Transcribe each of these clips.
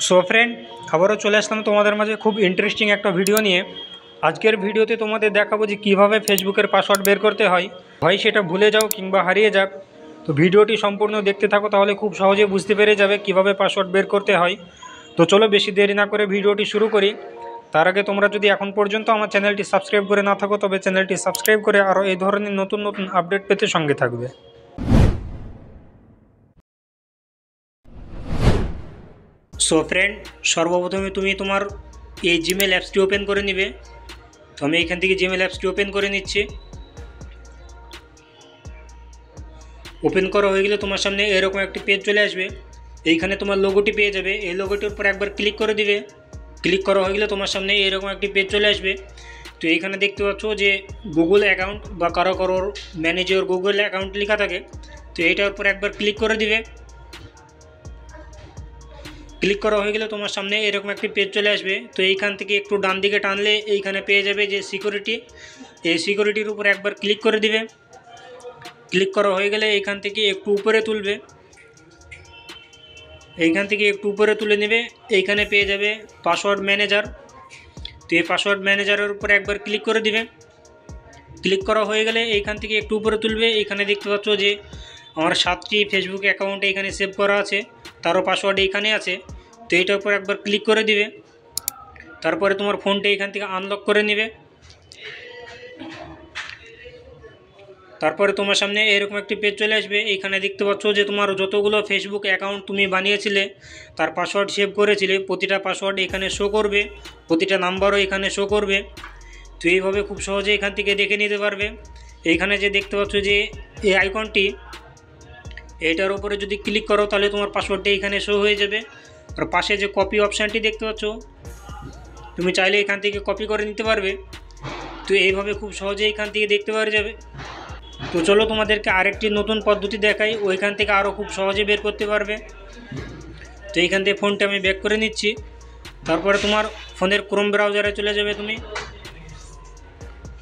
So friend, আবারও চলে আসলাম তোমাদের মাঝে খুব ইন্টারেস্টিং একটা ভিডিও নিয়ে। আজকের ভিডিওতে তোমাদের দেখাবো যে কীভাবে ফেসবুকের পাসওয়ার্ড বের করতে হয়, হয় সেটা ভুলে যাও কিংবা হারিয়ে যাক। তো ভিডিওটি সম্পূর্ণ দেখতে থাকো, তাহলে খুব সহজে বুঝতে পেরে যাবে কিভাবে পাসওয়ার্ড বের করতে হয়। তো চলো বেশি দেরি না করে ভিডিওটি শুরু করি। তার আগে তোমরা যদি এখন পর্যন্ত আমার চ্যানেলটি সাবস্ক্রাইব করে না থাকো, তবে চ্যানেলটি সাবস্ক্রাইব করে আরও এই ধরনের নতুন নতুন আপডেট পেতে সঙ্গে থাকবে। সো ফ্রেন্ড, সর্বপ্রথমে তুমি তোমার এই জিমেল অ্যাপসটি ওপেন করে নেবে। তো আমি এখান থেকে জিমেল অ্যাপসটি ওপেন করে নিচ্ছি। ওপেন করা হয়ে গেলে তোমার সামনে এরকম একটি পেজ চলে আসবে। এইখানে তোমার লোগোটি পেয়ে যাবে, এই লোগোটির উপর একবার ক্লিক করে দিবে। ক্লিক করা হয়ে গেলে তোমার সামনে এরকম একটি পেজ চলে আসবে। তো এইখানে দেখতে পাচ্ছ যে গুগল অ্যাকাউন্ট বা কারোর ম্যানেজ ইওর গুগল অ্যাকাউন্ট লেখা থাকে। তো এইটার উপর একবার ক্লিক করে দিবে। ক্লিক করা হয়ে গেলে তোমার সামনে এরকম একটি পেজ চলে আসবে। তো এইখান থেকে একটু ডান দিকে টানলে এইখানে পেয়ে যাবে যে সিকিউরিটি, এই সিকিউরিটির উপর একবার ক্লিক করে দিবে। ক্লিক করা হয়ে গেলে এইখান থেকে একটু উপরে তুলবে, এইখান থেকে একটু উপরে তুলে নেবে। এইখানে পেয়ে যাবে পাসওয়ার্ড ম্যানেজার। তো এই পাসওয়ার্ড ম্যানেজারের উপর একবার ক্লিক করে দিবে। ক্লিক করা হয়ে গেলে এইখান থেকে একটু উপরে তুলবে। এইখানে দেখতে পাচ্ছ যে আমার 7টি ফেসবুক অ্যাকাউন্ট এইখানে সেভ করা আছে, তারও পাসওয়ার্ড এইখানে আছে। তো এইটার উপর একবার ক্লিক করে দিবে। তারপরে তোমার ফোনটা এখান থেকে আনলক করে নেবে। তারপরে তোমার সামনে এরকম একটি পেজ চলে আসবে। এইখানে দেখতে পাচ্ছ যে তোমার যতগুলো ফেসবুক অ্যাকাউন্ট তুমি বানিয়েছিলে, তার পাসওয়ার্ড সেভ করেছিলে, প্রতিটা পাসওয়ার্ড এখানে শো করবে, প্রতিটা নাম্বারও এখানে শো করবে। তো এইভাবে খুব সহজে এখান থেকে দেখে নিতে পারবে। এইখানে যে দেখতে পাচ্ছ যে এই আইকনটি, এইটার উপরে যদি ক্লিক করো তাহলে তোমার পাসওয়ার্ডটা এখানে শো হয়ে যাবে। আর পাশে যে কপি অপশানটি দেখতে পাচ্ছ, তুমি চাইলে এখান থেকে কপি করে নিতে পারবে। তো এইভাবে খুব সহজে এখান থেকে দেখতে পাওয়া যাবে। তো চলো তোমাদেরকে আরেকটি নতুন পদ্ধতি দেখাই, ওইখান থেকে আরও খুব সহজে বের করতে পারবে। তো এইখান থেকে ফোনটা আমি ব্যাক করে নিচ্ছি। তারপরে তোমার ফোনের ক্রোম ব্রাউজারে চলে যাবে তুমি।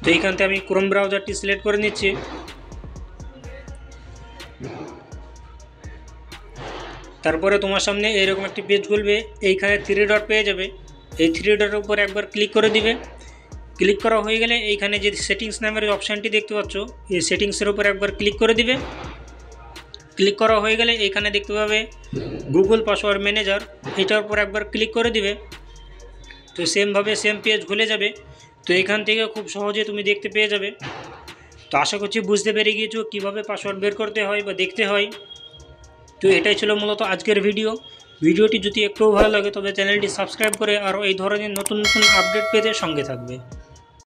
তো এইখান থেকে আমি ক্রোম ব্রাউজারটি সিলেক্ট করে নিচ্ছি। তারপরে তোমার সামনে এরকম একটি পেজ খুলবে। এইখানে 3 ডট পেয়ে যাবে, এই 3 ডটের উপর একবার ক্লিক করে দিবে। ক্লিক করা হয়ে গেলে এইখানে যে সেটিংস নামের অপশানটি দেখতে পাচ্ছ, এই সেটিংসের উপর একবার ক্লিক করে দিবে। ক্লিক করা হয়ে গেলে এইখানে দেখতে পাবে গুগল পাসওয়ার্ড ম্যানেজার, এটার উপর একবার ক্লিক করে দিবে। তো সেমভাবে সেম পেজ খুলে যাবে। তো এখান থেকে খুব সহজে তুমি দেখতে পেয়ে যাবে। তো আশা করছি বুঝতে পেরে গিয়েছো কীভাবে পাসওয়ার্ড বের করতে হয় বা দেখতে হয়। তো এটাই ছিল মূলত আজকের ভিডিওটি যদি একটু ভালো লাগে তবে চ্যানেলটি সাবস্ক্রাইব করে আরও এই ধরনের নতুন নতুন আপডেট পেতে সঙ্গে থাকবে।